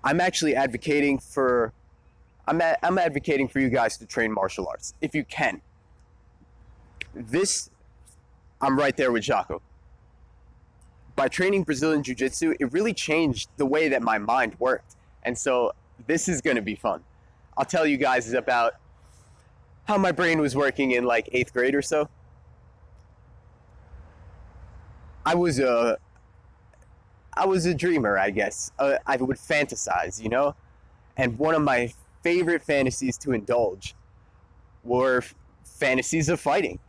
I'm actually advocating for I'm advocating for you guys to train martial arts if you can. This I'm right there with Jaco. By training Brazilian Jiu-Jitsu, it really changed the way that my mind worked. And so this is going to be fun. I'll tell you guys about how my brain was working in like 8th grade or so. I was a dreamer, I guess. I would fantasize, you know? And one of my favorite fantasies to indulge were fantasies of fighting.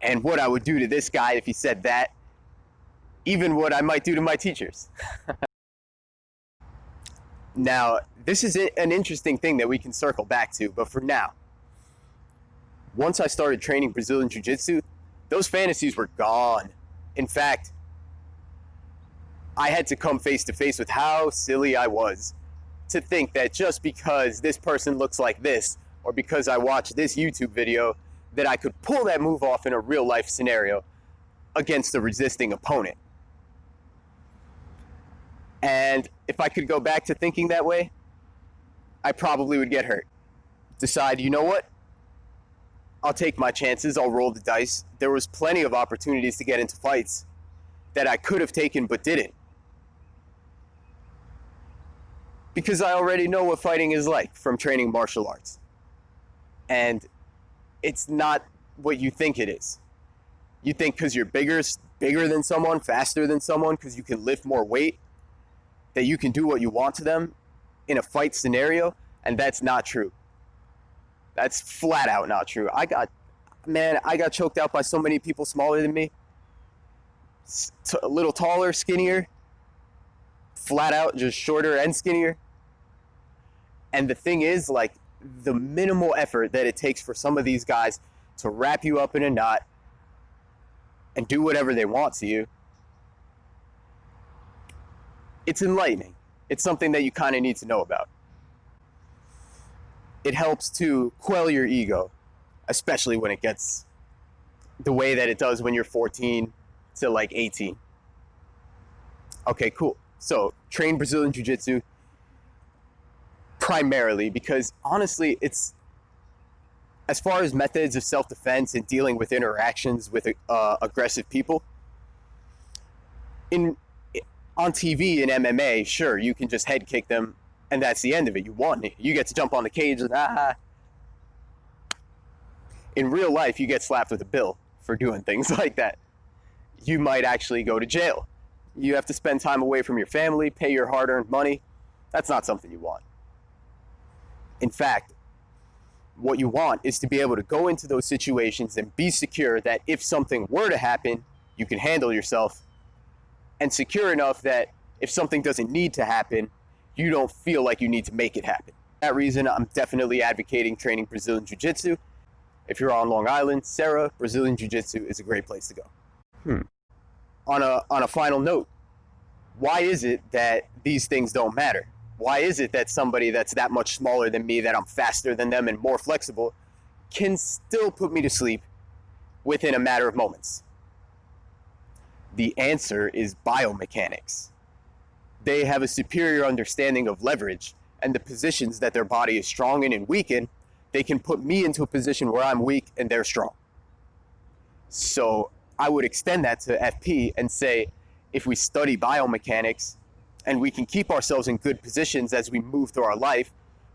And what I would do to this guy if he said that, even what I might do to my teachers. Now, this is an interesting thing that we can circle back to, but for now, once I started training Brazilian Jiu-Jitsu, those fantasies were gone. In fact, I had to come face to face with how silly I was to think that just because this person looks like this, or because I watched this YouTube video, that I could pull that move off in a real life scenario against a resisting opponent. And if I could go back to thinking that way, I probably would get hurt. Decide, you know what? I'll take my chances, I'll roll the dice. There was plenty of opportunities to get into fights that I could have taken but didn't. Because I already know what fighting is like from training martial arts. And it's not what you think it is. You think because you're bigger than someone, faster than someone, because you can lift more weight, that you can do what you want to them in a fight scenario, and that's not true. That's flat out not true. I got choked out by so many people smaller than me, a little taller, skinnier, flat out just shorter and skinnier. And the thing is, like, the minimal effort that it takes for some of these guys to wrap you up in a knot and do whatever they want to you, it's enlightening. It's something that you kind of need to know about. It helps to quell your ego, especially when it gets the way that it does when you're 14 to like 18. Okay, cool. So, train Brazilian Jiu-Jitsu primarily because honestly, it's, as far as methods of self-defense and dealing with interactions with aggressive people, on TV and MMA, sure, you can just head kick them and that's the end of it. You won. You get to jump on the cage and In real life, you get slapped with a bill for doing things like that. You might actually go to jail. You have to spend time away from your family, pay your hard-earned money. That's not something you want. In fact, what you want is to be able to go into those situations and be secure that if something were to happen, you can handle yourself, and secure enough that if something doesn't need to happen, you don't feel like you need to make it happen. For that reason, I'm definitely advocating training Brazilian Jiu-Jitsu. If you're on Long Island, Sarah, Brazilian Jiu-Jitsu is a great place to go. On a final note, why is it that these things don't matter? Why is it that somebody that's that much smaller than me, that I'm faster than them and more flexible, can still put me to sleep within a matter of moments? The answer is biomechanics. They have a superior understanding of leverage and the positions that their body is strong in and weak in. They can put me into a position where I'm weak and they're strong. So I would extend that to FP and say, if we study biomechanics and we can keep ourselves in good positions as we move through our life,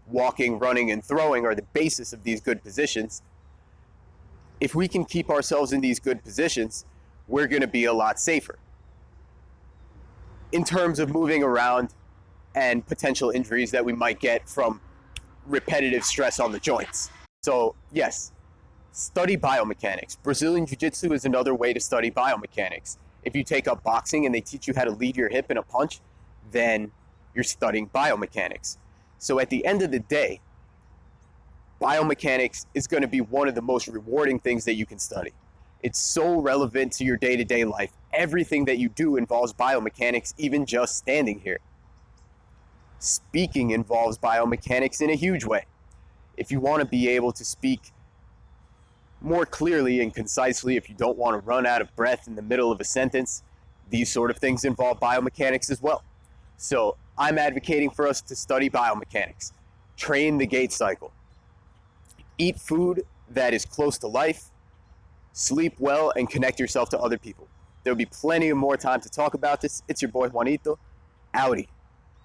walking, running, and throwing are the basis of these good positions. If we can keep ourselves in these good positions, we're going to be a lot safer in terms of moving around and potential injuries that we might get from repetitive stress on the joints. So yes, study biomechanics. Brazilian Jiu-Jitsu is another way to study biomechanics. If you take up boxing and they teach you how to lead your hip in a punch, then you're studying biomechanics. So at the end of the day, biomechanics is going to be one of the most rewarding things that you can study. It's so relevant to your day-to-day life. Everything that you do involves biomechanics, even just standing here. Speaking involves biomechanics in a huge way. If you want to be able to speak more clearly and concisely, if you don't want to run out of breath in the middle of a sentence, these sort of things involve biomechanics as well. So I'm advocating for us to study biomechanics, train the gait cycle, eat food that is close to life, sleep well, and connect yourself to other people. There'll be plenty of more time to talk about this. It's your boy Juanito. Outie.